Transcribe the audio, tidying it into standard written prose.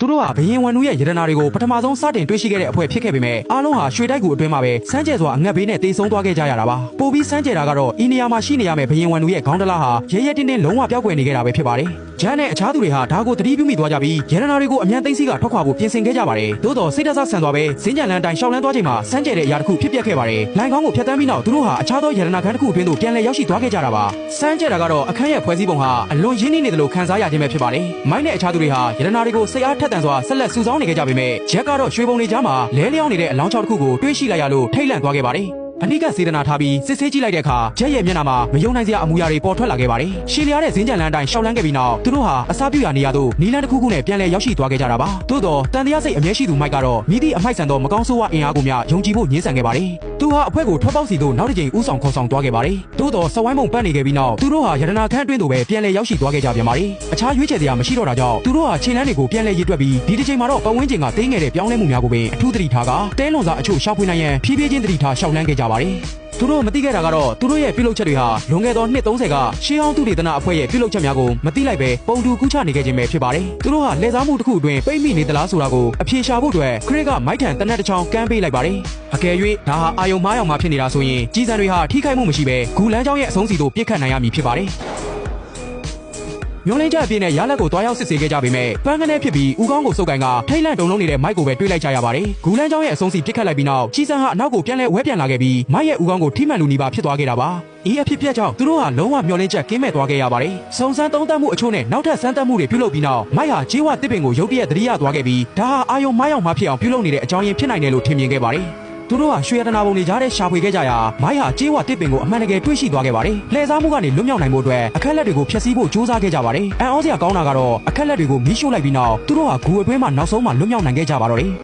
သူတို့ဟာဘယင်ဝန်တို့ရဲ့ရတနာတွေကိုပထမဆုံးစတင်တွေ့ရှိခဲ့တဲ့အဖွဲ့ဖြစ်ခဲ့ပေမဲ့အားလုံးဟာရွှေတိုက်ကူအတွင်းမှာပဲစမ်းကြဲစွာအငတ်ဘေးနဲ့တေဆုံးသွားခဲ့ကြရတာပါပိုပြီးစမ်းကြဲတာကတော့ဤနေရာမှာရှိနေရမယ့်ဘယင်ဝန်တို့ရဲ့ခေါင်းတလားဟာရဲရဲတင်းတင်းလုံးဝပျောက်ကွယ်နေခဲ့တာပဲဖြစ်ပါတယ်ဂျန်နဲ့အခြားသူတွေဟာဒါကိုသတိပြုမိသွားကြပြီးရတနာတွေကိုအမြန်သိမ်းဆည်းကထွက်ခွာဖို့ပြင်ဆင်ခဲ့ကြပါတယ်သို့တော်စိတ်ဓာတ်ဆန်သွားပဲစင်းကြံလန်းတိုင်းရှောက်လန်းသွားချိန်မှာစမ်းကြဲတဲ့အရာတစ်ခုဖြစ်ပျက်ခဲ့ပါတယ်လိုင်ကောင်းကိုဖျက်ဆီးပြီးနောက်သူတို့ဟာအခြားသောရတနာခန်းတစ်ခုအတွင်းသို့ပြန်လည်ရောက်ရှိသွားခဲ့ကြတာပါစမ်းကြဲတာကတော့အခန်းရဲ့ဖွဲ့စည်းပုံဟာအလွန်ရင်းနှီးနေတယ်လို့ခန်းစားရခြင်းပဲဖြစ်ပါတယ်မိုင်းနဲ့အခြားသူတွေဟာရတနာတွေကိုစိတ်အားထက်သန်စွာဆက်လက်စုဆောင်းနေခဲ့ကြပေမဲ့ဂျက်ကတော့ရွှေပုံတွေကြားမှာလဲလျောင်းနေတဲ့အလောင်းချောက်တစ်ခုကိုတွေးရှိလိုက်ရလို့ထိတ်လန့်သွားခဲ့ပါတယ်အနိကစေတနာထားပြီးစစ်ဆေးကြည့်လိုက်တဲ့အခါဂျက်ရဲ့မျက်နှာမှာမယုံနိုင်စရာအမူအရာတွေပေါ်ထွက်လာခဲ့ပါတယ်။ရှည်လျားတဲ့ဇင်းကြံလန်းအတိုင်းရှောက်လန်းခဲ့ပြီးနောက်သူတို့ဟာအစာပြုရာနေရာသို့နီလန်းတစ်ခုခုနဲ့ပြန်လည်ရောက်ရှိသွားခဲ့ကြတာပါ။သို့တော့တန်တရားစိတ်အမျက်ရှိသူမိုက်ကတော့မိသည့်အမိုက်ဆန်သောမကောင်းဆိုးဝါးအင်အားကိုမျှယုံကြည်ဖို့ညှင်းဆန်ခဲ့ပါတယ်။သူဟာအဖွဲ့ကိုထွက်ပေါက်စီသို့နောက်တစ်ကြိမ်ဥဆောင်ခေါ်ဆောင်သွားခဲ့ပါတယ်။သို့တော့စဝိုင်းမုံပတ်နေခဲ့ပြီးနောက်သူတို့ဟာရတနာခန်းအတွင်းသို့ပဲပြန်လည်ရောက်ရှိသွားခဲ့ကြပြန်ပါတယ်။အခြားရွေးချယ်စရာမရှိတော့တာကြောင့်သူတို့ဟာခြေလမ်းတွေကိုပြန်လည်ရည်တွက်ပြီးဒီတစ်ချိန်မှာတော့ပတ်ဝန်းကျင်ကတင်းငယ်တဲ့ပြောင်းလဲမှုများကိုပင်အထူးသတိထားကတဲလွန်စာအချို့ရှောက်ဖွေးနိုင်ရန်ဖြည်းဖြည်းချင်းသတိထားရှောက်လန်းခဲ့ကြပါတယ်။သူတို့မသိခဲ့တာကတော့သူတို့ရဲ့ပြုလုပ်ချက်တွေဟာလွန်ခဲ့သောနှစ်30ကရှေးအောင်သူတေသနာအဖွဲ့ရဲ့ပြုလုပ်ချက်များကိုမသိလိုက်ပဲပုံတူကူးချနေခဲ့ခြင်းပဲဖြစ်ပါတယ်။သူတို့ဟာလက်စားမှုတစ်ခုအတွင်းပိတ်မိနေသလားဆိုတာကိုအဖြေရှာဖို့အတွက်ခရစ်ကမိုက်ထန်တနက်တစ်ချောင်းကမ်းပေးလိုက်ပါတယ်။အကယ်၍ဒါဟာအာယုံမားယောင်မှဖြစ်နေတာဆိုရင်ကြီးစံတွေဟာထိခိုက်မှုမရှိပဲဂူလန်းချောင်းရဲ့အဆုံးစီသို့ပြစ်ခတ်နိုင်ရမည်ဖြစ်ပါတယ်။မျိုးလင်းချက်အပြည့်နဲ့ရလက်ကိုတွားရောက်စစ်ဆေးခဲ့ကြပေမဲ့ပန်းကနေဖြစ်ပြီးဦးကောင်းကိုစုပ်ကိုင်ကထိတ်လန့်တုန်လုံးနေတဲ့မိုက်ကိုပဲတွေးလိုက်ကြရပါတယ်။ဂူလန်းချောင်းရဲ့အဆုံးစီပြစ်ခတ်လိုက်ပြီးနောက်ကြီးစံဟာအနောက်ကိုပြန်လဲဝဲပြန်လာခဲ့ပြီးမိုက်ရဲ့ဦးကောင်းကိုထိမှန်လူနီးပါဖြစ်သွားခဲ့တာပါ။ဤအဖြစ်ပြက်ကြောင့်သူတို့ဟာလုံးဝမျောလင်းချက်ကင်းမဲ့သွားခဲ့ရပါတယ်။စုံစမ်းသုံးသပ်မှုအချို့နဲ့နောက်ထပ်စမ်းသပ်မှုတွေပြုလုပ်ပြီးနောက်မိုက်ဟာဂျေးဝတစ်ပင်ကိုရုတ်တရက်သတိရသွားခဲ့ပြီးဒါဟာအာယုံမားယောင်မှဖြစ်အောင်ပြုလုပ်နေတဲ့အကြောင်းရင်းဖြစ်နိုင်တယ်လို့ထင်မြင်ခဲ့ပါတယ်။သူတို့ဟာရွှေရတနာပုံတွေကြားထဲရှာဖွေခဲ့ကြရာမိုင်းဟာကျေးဝတစ်ပင်ကိုအမှန်တကယ်တွေ့ရှိသွားခဲ့ပါတယ်။လှည့်စားမှုကနေလွတ်မြောက်နိုင်ဖို့အတွက်အခက်လက်တွေကိုဖျက်ဆီးဖို့ကြိုးစားခဲ့ကြပါတယ်။အံ့ဩစရာကောင်းတာကတော့အခက်လက်တွေကိုမီးရှို့လိုက်ပြီးနောက်သူတို့ဟာဂူအတွင်းမှာနောက်ဆုံးမှလွတ်မြောက်နိုင်ခဲ့ကြပါတော့တယ်။